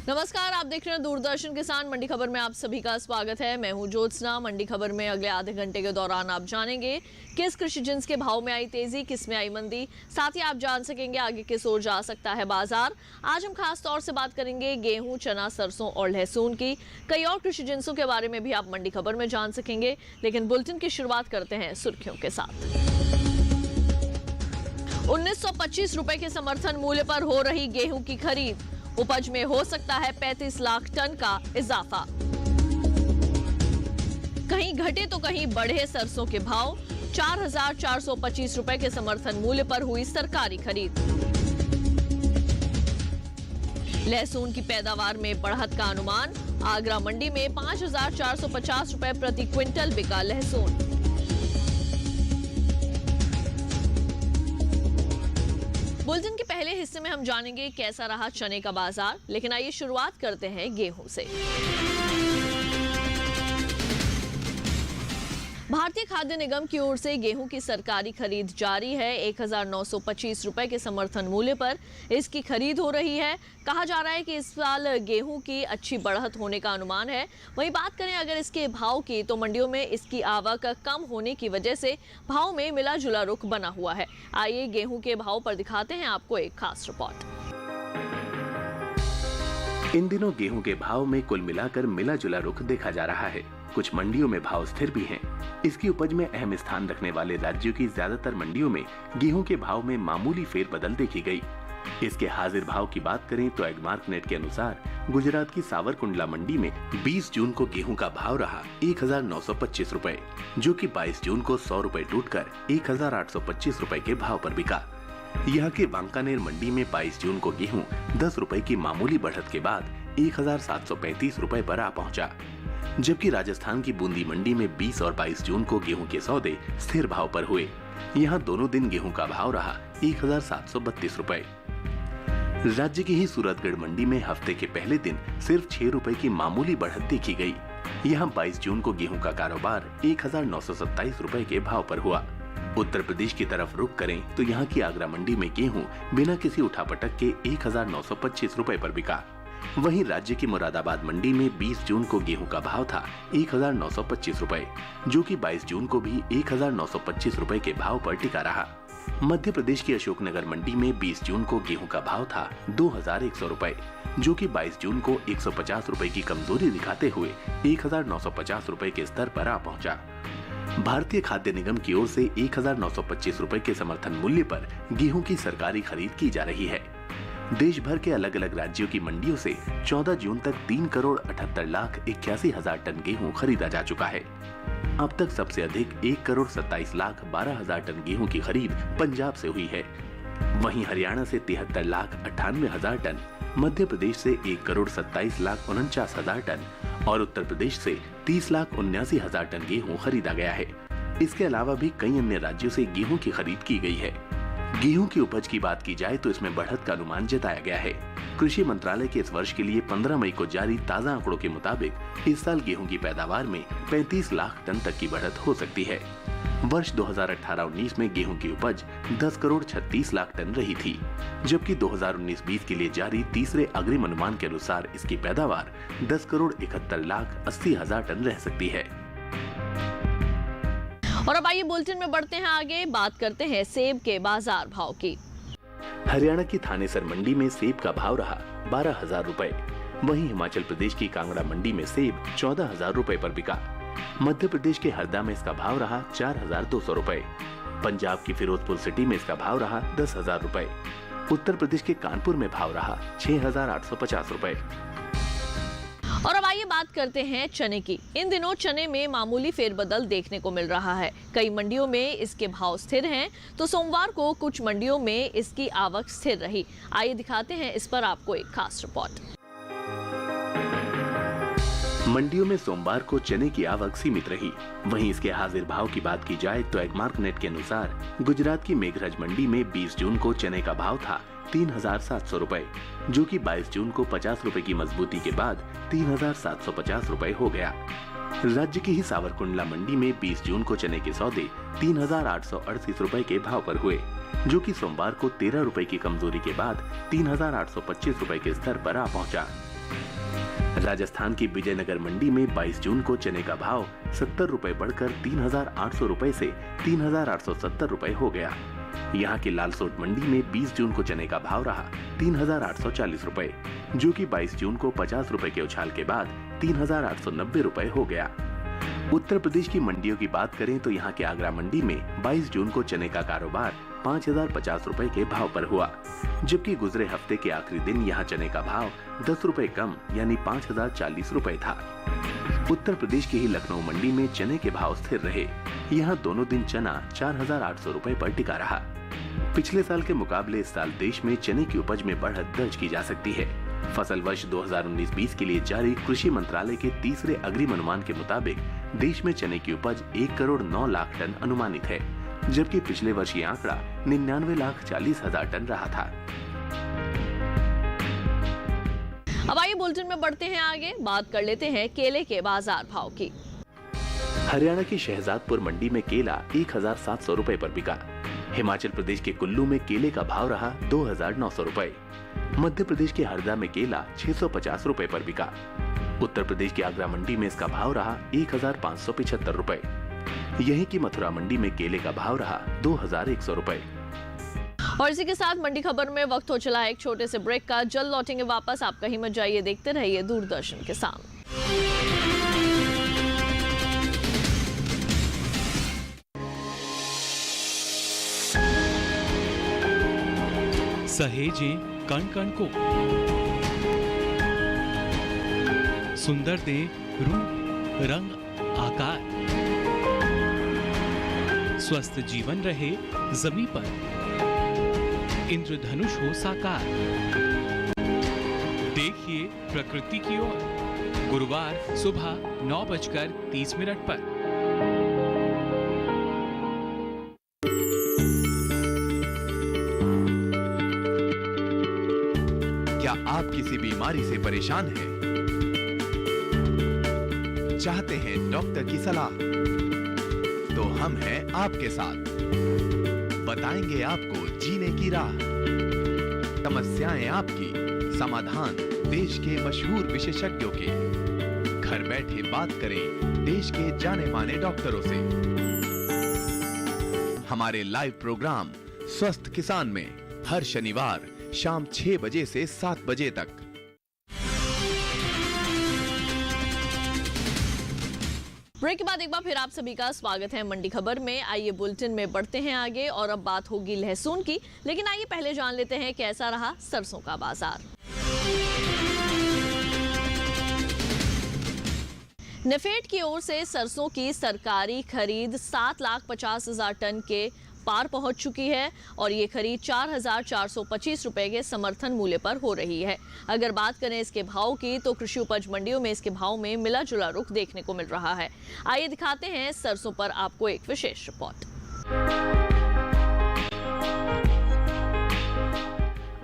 नमस्कार, आप देख रहे हैं दूरदर्शन किसान मंडी खबर में आप सभी का स्वागत है। मैं हूं ज्योत्सना। मंडी खबर में अगले आधे घंटे के दौरान आप जानेंगे किस कृषि जिन्स के भाव में आई तेजी, किस में आई मंदी। साथ ही आप जान सकेंगे आगे किस ओर जा सकता है बाजार। आज हम खास तौर से बात करेंगे गेहूं, चना, सरसों और लहसुन की। कई और कृषि जिन्सों के बारे में भी आप मंडी खबर में जान सकेंगे, लेकिन बुलेटिन की शुरुआत करते हैं सुर्खियों के साथ। 1925 रुपए के समर्थन मूल्य पर हो रही गेहूं की खरीद, उपज में हो सकता है 35 लाख टन का इजाफा। कहीं घटे तो कहीं बढ़े सरसों के भाव, 4,425 रुपए के समर्थन मूल्य पर हुई सरकारी खरीद। लहसुन की पैदावार में बढ़त का अनुमान, आगरा मंडी में 5,450 रुपए प्रति क्विंटल बिका लहसुन। बुलेटिन के पहले हिस्से में हम जानेंगे कैसा रहा चने का बाजार, लेकिन आइए शुरुआत करते हैं गेहूं से। भारतीय खाद्य निगम की ओर से गेहूं की सरकारी खरीद जारी है। 1,925 रुपए के समर्थन मूल्य पर इसकी खरीद हो रही है। कहा जा रहा है कि इस साल गेहूं की अच्छी बढ़त होने का अनुमान है। वहीं बात करें अगर इसके भाव की, तो मंडियों में इसकी आवक कम होने की वजह से भाव में मिला जुला रुख बना हुआ है। आइए गेहूं के भाव पर दिखाते हैं आपको एक खास रिपोर्ट। इन दिनों गेहूं के भाव में कुल मिलाकर मिला जुला रुख देखा जा रहा है। कुछ मंडियों में भाव स्थिर भी हैं। इसकी उपज में अहम स्थान रखने वाले राज्यों की ज्यादातर मंडियों में गेहूं के भाव में मामूली फेरबदल देखी गई। इसके हाजिर भाव की बात करें तो एग्मार्क नेट के अनुसार गुजरात की सावरकुंडला मंडी में 20 जून को गेहूं का भाव रहा 1,925 रुपए, जो कि 22 जून को 100 रुपए टूटकर 1,825 रुपए के भाव पर बिका। यहाँ के वांकानेर मंडी में 22 जून को गेहूं 10 रुपए की मामूली बढ़त के बाद 1,735 रुपए पर आ पहुंचा, जबकि राजस्थान की बूंदी मंडी में 20 और 22 जून को गेहूं के सौदे स्थिर भाव पर हुए। यहाँ दोनों दिन गेहूं का भाव रहा 1,732 रुपए। राज्य की ही सूरतगढ़ मंडी में हफ्ते के पहले दिन सिर्फ 6 रुपए की मामूली बढ़त देखी गई। यहाँ 22 जून को गेहूं का कारोबार 1,927 रुपए के भाव पर हुआ। उत्तर प्रदेश की तरफ रुख करें तो यहाँ की आगरा मंडी में गेहूं बिना किसी उठापटक के 1,925 रुपए पर बिका। वहीं राज्य की मुरादाबाद मंडी में 20 जून को गेहूं का भाव था 1,925 रुपए, जो कि 22 जून को भी 1,925 रुपए के भाव पर टिका रहा। मध्य प्रदेश की अशोकनगर मंडी में 20 जून को गेहूं का भाव था 2,100 रुपए, जो कि 22 जून को 150 रुपए की कमजोरी दिखाते हुए 1,950 रुपए के स्तर पर आ पहुंचा। भारतीय खाद्य निगम की ओर से 1,925 रुपए के समर्थन मूल्य पर गेहूं की सरकारी खरीद की जा रही है। देश भर के अलग अलग राज्यों की मंडियों से 14 जून तक 3,78,81,000 टन गेहूं खरीदा जा चुका है। अब तक सबसे अधिक 1,27,12,000 टन गेहूं की खरीद पंजाब से हुई है। वहीं हरियाणा से 73,98,000 टन, मध्य प्रदेश से 1,27,49,000 टन और उत्तर प्रदेश से 30,79,000 टन गेहूं खरीदा गया है। इसके अलावा भी कई अन्य राज्यों से गेहूं की खरीद की गई है। गेहूं की उपज की बात की जाए तो इसमें बढ़त का अनुमान जताया गया है। कृषि मंत्रालय के इस वर्ष के लिए 15 मई को जारी ताज़ा आंकड़ों के मुताबिक इस साल गेहूं की पैदावार में 35 लाख टन तक की बढ़त हो सकती है। वर्ष 2018-19 में गेहूं की उपज 10,36,00,000 टन रही थी, जबकि 2019-20 के लिए जारी तीसरे अग्रिम अनुमान के अनुसार इसकी पैदावार 10,71,80,000 टन रह सकती है। और अब आइए बुलेटिन में बढ़ते हैं आगे, बात करते हैं सेब के बाजार भाव की। हरियाणा की थानेसर मंडी में सेब का भाव रहा 12,000 रुपए। वहीं हिमाचल प्रदेश की कांगड़ा मंडी में सेब 14,000 रुपए पर बिका। मध्य प्रदेश के हरदा में इसका भाव रहा 4,200 रुपए। पंजाब की फिरोजपुर सिटी में इसका भाव रहा 10,000 रुपए। उत्तर प्रदेश के कानपुर में भाव रहा 6,850 रुपए। और अब आइए बात करते हैं चने की। इन दिनों चने में मामूली फेरबदल देखने को मिल रहा है। कई मंडियों में इसके भाव स्थिर हैं, तो सोमवार को कुछ मंडियों में इसकी आवक स्थिर रही। आइए दिखाते हैं इस पर आपको एक खास रिपोर्ट। मंडियों में सोमवार को चने की आवक सीमित रही। वहीं इसके हाजिर भाव की बात की जाए तो एग्मार्क नेट के अनुसार गुजरात की मेघरज मंडी में 20 जून को चने का भाव था 3,700 रुपए, जो कि 22 जून को 50 रुपए की मजबूती के बाद 3,750 रुपए हो गया। राज्य की ही सावरकुंडला मंडी में 20 जून को चने के सौदे 3,838 रुपए के भाव पर हुए, जो कि सोमवार को 13 रुपए की कमजोरी के बाद 3,825 रुपए के स्तर पर आ पहुंचा। राजस्थान की विजयनगर मंडी में 22 जून को चने का भाव 70 रुपए बढ़कर 3,800 रुपए से 3,870 रुपए हो गया। यहाँ की लालसोट मंडी में 20 जून को चने का भाव रहा 3,840 रुपए, जो कि 22 जून को 50 रुपए के उछाल के बाद 3,890 रुपए हो गया। उत्तर प्रदेश की मंडियों की बात करें तो यहाँ के आगरा मंडी में 22 जून को चने का कारोबार 5,050 रुपए के भाव पर हुआ, जबकि गुजरे हफ्ते के आखिरी दिन यहाँ चने का भाव 10 रुपए कम यानी 5,040 रुपए था। उत्तर प्रदेश की ही लखनऊ मंडी में चने के भाव स्थिर रहे। यहाँ दोनों दिन चना 4,800 रुपए पर टिका रहा। पिछले साल के मुकाबले इस साल देश में चने की उपज में बढ़त दर्ज की जा सकती है। फसल वर्ष 2019-20 के लिए जारी कृषि मंत्रालय के तीसरे अग्रिम अनुमान के मुताबिक देश में चने की उपज 1 करोड़ 9 लाख टन अनुमानित है, जबकि पिछले वर्ष ये आंकड़ा 99,40,000 टन रहा था। अब आइए बुलेटिन में बढ़ते हैं आगे, बात कर लेते हैं केले के बाजार भाव की। हरियाणा की शहजादपुर मंडी में केला 1,700 रुपए पर बिका। हिमाचल प्रदेश के कुल्लू में केले का भाव रहा 2,900 रुपए। मध्य प्रदेश के हरदा में केला 650 रुपए पर बिका। उत्तर प्रदेश की आगरा मंडी में इसका भाव रहा 1,575 रुपए। यहीं की मथुरा मंडी में केले का भाव रहा 2,100 रुपए। और इसी के साथ मंडी खबर में वक्त हो चला है एक छोटे से ब्रेक का। जल्द लौटेंगे वापस, आप कहीं मत जाइए, देखते रहिए दूरदर्शन किसान। सहेजे कण कण को, सुंदर दे रूप रंग आकार, स्वस्थ जीवन रहे जमीन पर, इंद्रधनुष हो साकार। देखिए प्रकृति की ओर, गुरुवार सुबह 9:30 पर। क्या आप किसी बीमारी से परेशान हैं? चाहते हैं डॉक्टर की सलाह? तो हम हैं आपके साथ, बताएंगे आपको जीने की राह। समस्याएं आपकी, समाधान देश के मशहूर विशेषज्ञों के। घर बैठे बात करें देश के जाने माने डॉक्टरों से। हमारे लाइव प्रोग्राम स्वस्थ किसान में हर शनिवार शाम 6 बजे से 7 बजे तक। ब्रेक के बाद एक बार फिर आप सभी का स्वागत है मंडी खबर में। आइए बुलेटिन में बढ़ते हैं आगे और अब बात होगी लहसुन की, लेकिन आइए पहले जान लेते हैं कैसा रहा सरसों का बाजार। नेफेड की ओर से सरसों की सरकारी खरीद 7,50,000 टन के पार पहुंच चुकी है और ये खरीद 4,425 रुपए के समर्थन मूल्य पर हो रही है। अगर बात करें इसके भाव की तो कृषि उपज मंडियों में इसके भाव में मिला जुला रुख देखने को मिल रहा है। आइए दिखाते हैं सरसों पर आपको एक विशेष रिपोर्ट।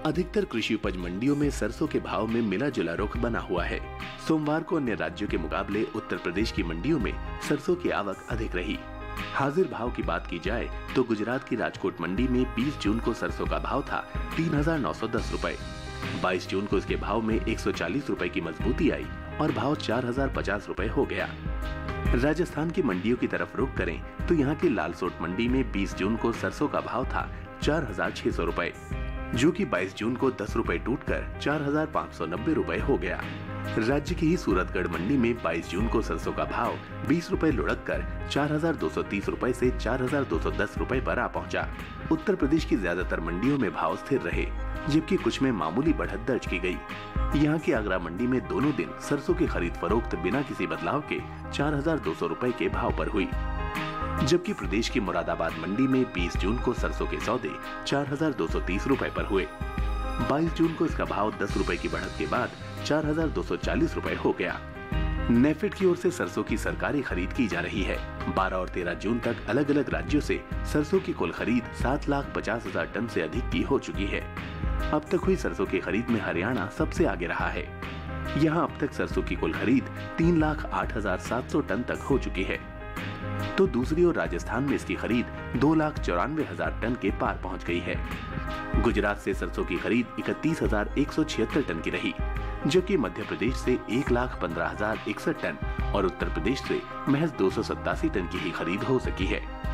अधिकतर कृषि उपज मंडियों में सरसों के भाव में मिला जुला रुख बना हुआ है। सोमवार को अन्य राज्यों के मुकाबले उत्तर प्रदेश की मंडियों में सरसों की आवक अधिक रही। हाजिर भाव की बात की जाए तो गुजरात की राजकोट मंडी में 20 जून को सरसों का भाव था 3,910 रुपए। 22 जून को इसके भाव में 140 रुपए की मजबूती आई और भाव 4,050 रुपए हो गया। राजस्थान की मंडियों की तरफ रुख करें तो यहाँ की लालसोट मंडी में 20 जून को सरसों का भाव था 4,600 रुपए, जो कि 22 जून को 10 रुपए टूटकर 4,590 रुपए हो गया। राज्य की ही सूरतगढ़ मंडी में 22 जून को सरसों का भाव 20 रुपए लुढ़क कर 4,230 रुपए से 4,210 रुपए पर आ पहुंचा। उत्तर प्रदेश की ज्यादातर मंडियों में भाव स्थिर रहे, जबकि कुछ में मामूली बढ़त दर्ज की गई। यहाँ की आगरा मंडी में दोनों दिन सरसों की खरीद फरोख्त बिना किसी बदलाव के 4,200 रुपए के भाव पर हुई, जबकि प्रदेश की मुरादाबाद मंडी में 20 जून को सरसों के सौदे 4,230 रुपए पर हुए। 22 जून को इसका भाव 10 रुपए की बढ़त के बाद 4,240 रुपए हो गया। नेफेड की ओर से सरसों की सरकारी खरीद की जा रही है। 12 और 13 जून तक अलग अलग राज्यों से सरसों की कुल खरीद 7,50,000 टन से अधिक की हो चुकी है। अब तक हुई सरसों की खरीद में हरियाणा सबसे आगे रहा है। यहाँ अब तक सरसों की कुल खरीद 3,08,700 टन तक हो चुकी है, तो दूसरी ओर राजस्थान में इसकी खरीद 2,94,000 टन के पार पहुंच गई है। गुजरात से सरसों की खरीद 31,176 टन की रही, जबकि मध्य प्रदेश से 1,15,061 टन और उत्तर प्रदेश से महज 287 टन की ही खरीद हो सकी है।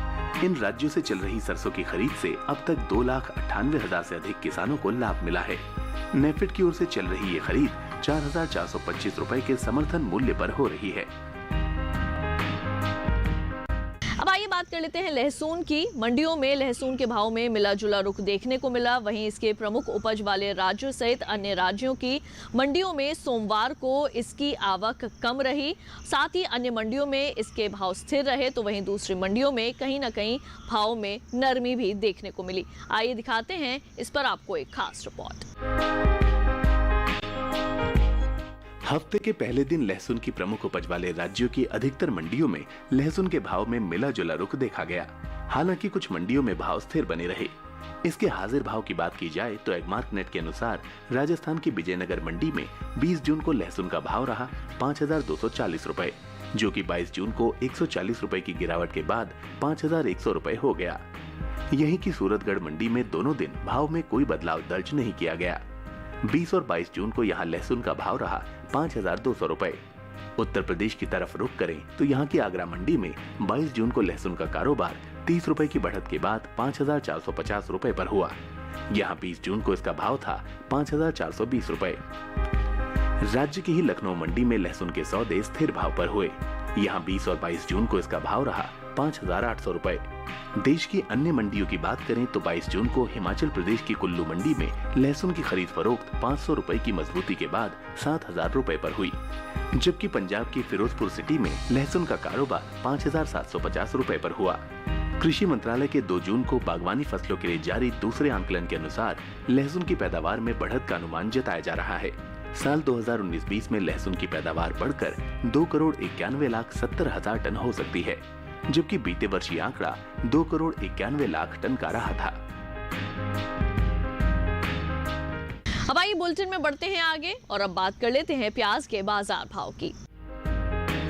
इन राज्यों से चल रही सरसों की खरीद से अब तक 2,98,000 से अधिक किसानों को लाभ मिला है। नेफेड की ओर से चल रही ये खरीद 4,425 रुपए के समर्थन मूल्य पर हो रही है। अब आइए बात कर लेते हैं लहसुन की। मंडियों में लहसुन के भाव में मिला जुला रुख देखने को मिला। वहीं इसके प्रमुख उपज वाले राज्यों सहित अन्य राज्यों की मंडियों में सोमवार को इसकी आवक कम रही, साथ ही अन्य मंडियों में इसके भाव स्थिर रहे, तो वहीं दूसरी मंडियों में कहीं न कहीं भाव में नरमी भी देखने को मिली। आइए दिखाते हैं इस पर आपको एक खास रिपोर्ट। हफ्ते के पहले दिन लहसुन की प्रमुख उपज वाले राज्यों की अधिकतर मंडियों में लहसुन के भाव में मिला जुला रुख देखा गया। हालांकि कुछ मंडियों में भाव स्थिर बने रहे। इसके हाजिर भाव की बात की जाए तो एगमार्क नेट के अनुसार राजस्थान की विजयनगर मंडी में 20 जून को लहसुन का भाव रहा 5,240 रुपए, जो कि 22 जून को 140 रुपए की गिरावट के बाद 5,100 रुपए हो गया। यहीं की सूरतगढ़ मंडी में दोनों दिन भाव में कोई बदलाव दर्ज नहीं किया गया। 20 और 22 जून को यहाँ लहसुन का भाव रहा 5,200 रुपए। उत्तर प्रदेश की तरफ रुख करें तो यहाँ की आगरा मंडी में 22 जून को लहसुन का कारोबार 30 रुपए की बढ़त के बाद 5,450 रुपए पर हुआ। यहाँ 20 जून को इसका भाव था 5,420 रुपए। राज्य की ही लखनऊ मंडी में लहसुन के सौदे स्थिर भाव पर हुए। यहाँ 20 और 22 जून को इसका भाव रहा 5,800 रुपए। देश की अन्य मंडियों की बात करें तो 22 जून को हिमाचल प्रदेश की कुल्लू मंडी में लहसुन की खरीद फरोख्त 500 रुपए की मजबूती के बाद 7,000 रुपए पर हुई, जबकि पंजाब की फिरोजपुर सिटी में लहसुन का कारोबार 5,750 रुपए पर हुआ। कृषि मंत्रालय के 2 जून को बागवानी फसलों के लिए जारी दूसरे आंकलन के अनुसार लहसुन की पैदावार में बढ़त का अनुमान जताया जा रहा है। साल 2019-20 में लहसुन की पैदावार बढ़कर 2,91,70,000 टन हो सकती है, जबकि बीते वर्ष ये आंकड़ा 2,91,00,000 टन का रहा था। अब आइए बुलेटिन में बढ़ते हैं आगे और अब बात कर लेते हैं प्याज के बाजार भाव की।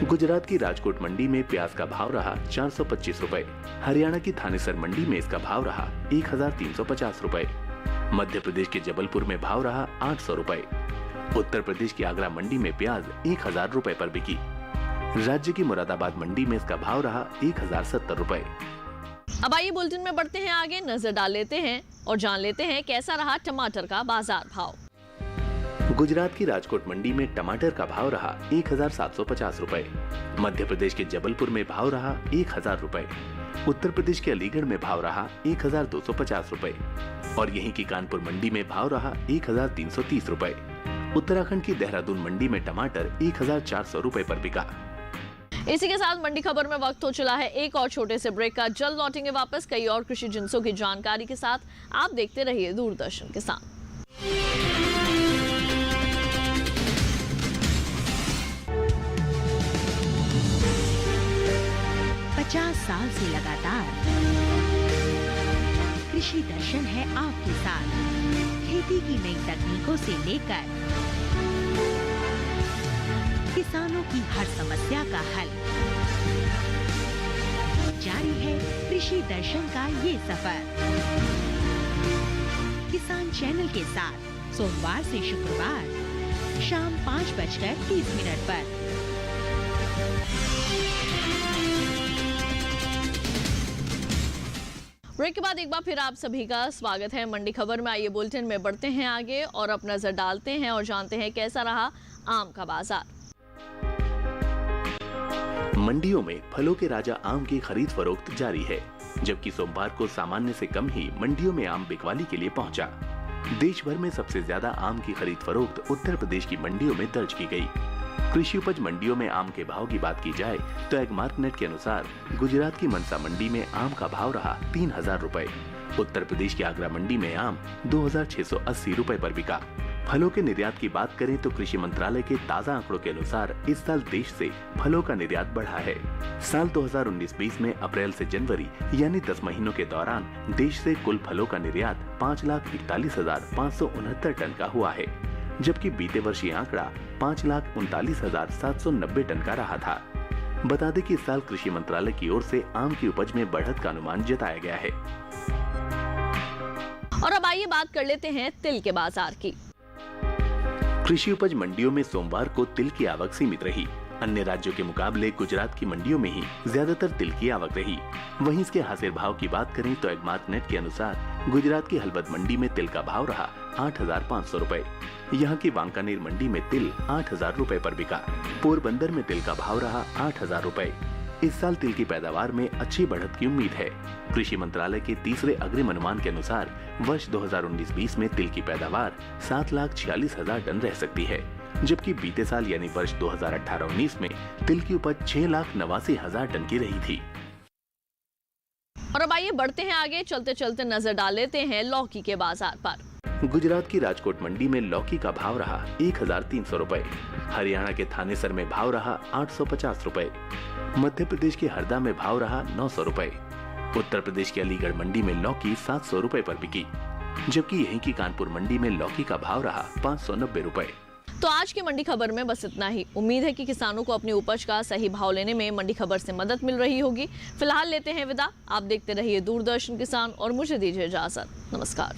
गुजरात की राजकोट मंडी में प्याज का भाव रहा 425 रुपए। हरियाणा की थानेसर मंडी में इसका भाव रहा 1,350 रुपए। मध्य प्रदेश के जबलपुर में भाव रहा 800 रुपए। उत्तर प्रदेश की आगरा मंडी में प्याज 1,000 रुपए पर बिकी। राज्य की मुरादाबाद मंडी में इसका भाव रहा 1,070 रुपए। अब आइए बुलेटिन में बढ़ते हैं आगे, नजर डाल लेते हैं और जान लेते हैं कैसा रहा टमाटर का बाजार भाव। गुजरात की राजकोट मंडी में टमाटर का भाव रहा 1,750 रुपए। मध्य प्रदेश के जबलपुर में भाव रहा 1,000 रुपए। उत्तर प्रदेश के अलीगढ़ में भाव रहा 1,250 रुपए और यहीं की कानपुर मंडी में भाव रहा 1,330 रुपए। उत्तराखंड की देहरादून मंडी में टमाटर 1,400 रुपए पर बिका। इसी के साथ मंडी खबर में वक्त हो चला है एक और छोटे से ब्रेक का। जल्द लौटेंगे वापस कई और कृषि जिंसों की जानकारी के साथ। आप देखते रहिए दूरदर्शन किसान। 50 साल से लगातार कृषि दर्शन है आपके साथ। खेती की नई तकनीकों से लेकर किसानों की हर समस्या का हल, जारी है कृषि दर्शन का ये सफर। किसान चैनल के साथ सोमवार से शुक्रवार शाम 5:30 पर। ब्रेक के बाद एक बार फिर आप सभी का स्वागत है मंडी खबर में। आइए बुलेटिन में बढ़ते हैं आगे और अब नजर डालते हैं और जानते हैं कैसा रहा आम का बाजार। मंडियों में फलों के राजा आम की खरीद फरोख्त जारी है, जबकि सोमवार को सामान्य से कम ही मंडियों में आम बिकवाली के लिए पहुंचा। देश भर में सबसे ज्यादा आम की खरीद फरोख्त उत्तर प्रदेश की मंडियों में दर्ज की गई। कृषि उपज मंडियों में आम के भाव की बात की जाए तो एगमार्क नेट के अनुसार गुजरात की मनसा मंडी में आम का भाव रहा 3,000 रुपए। उत्तर प्रदेश की आगरा मंडी में आम 2,680 रुपए पर बिका। फलों के निर्यात की बात करें तो कृषि मंत्रालय के ताजा आंकड़ों के अनुसार इस साल देश से फलों का निर्यात बढ़ा है। साल 2019-20 में अप्रैल से जनवरी यानी 10 महीनों के दौरान देश से कुल फलों का निर्यात 5,41,569 टन का हुआ है, जबकि बीते वर्ष ये आंकड़ा 5,39,790 टन का रहा था। बता दें कि इस साल कृषि मंत्रालय की ओर से आम की उपज में बढ़त का अनुमान जताया गया है। और अब आइए बात कर लेते हैं तिल के बाजार की। कृषि उपज मंडियों में सोमवार को तिल की आवक सीमित रही। अन्य राज्यों के मुकाबले गुजरात की मंडियों में ही ज्यादातर तिल की आवक रही। वहीं इसके हाजिर भाव की बात करें तो एगमार्क नेट के अनुसार गुजरात की हलवद मंडी में तिल का भाव रहा 8,500 रुपए। यहाँ की वांकानेर मंडी में तिल 8,000 रुपए पर बिका। पोरबंदर में तिल का भाव रहा 8,000 रुपए। इस साल तिल की पैदावार में अच्छी बढ़त की उम्मीद है। कृषि मंत्रालय के तीसरे अग्रिम अनुमान के अनुसार वर्ष 2019-20 में तिल की पैदावार 7,46,000 टन रह सकती है, जबकि बीते साल यानी वर्ष 2018-19 में तिल की उपज 6,89,000 टन की रही थी। और अब आइए बढ़ते हैं आगे, चलते चलते नजर डाल लेते हैं लौकी के बाजार पर। गुजरात की राजकोट मंडी में लौकी का भाव रहा 1,300 रुपए। हरियाणा के थानेसर में भाव रहा 850 रुपए। मध्य प्रदेश के हरदा में भाव रहा 900 रुपए। उत्तर प्रदेश की अलीगढ़ मंडी में लौकी 700 रुपए पर बिकी, जबकि यहीं की कानपुर मंडी में लौकी का भाव रहा 590 रुपए। तो आज की मंडी खबर में बस इतना ही। उम्मीद है कि किसानों को अपनी उपज का सही भाव लेने में मंडी खबर से मदद मिल रही होगी। फिलहाल लेते हैं विदा। आप देखते रहिए दूरदर्शन किसान और मुझे दीजिए इजाजत। नमस्कार।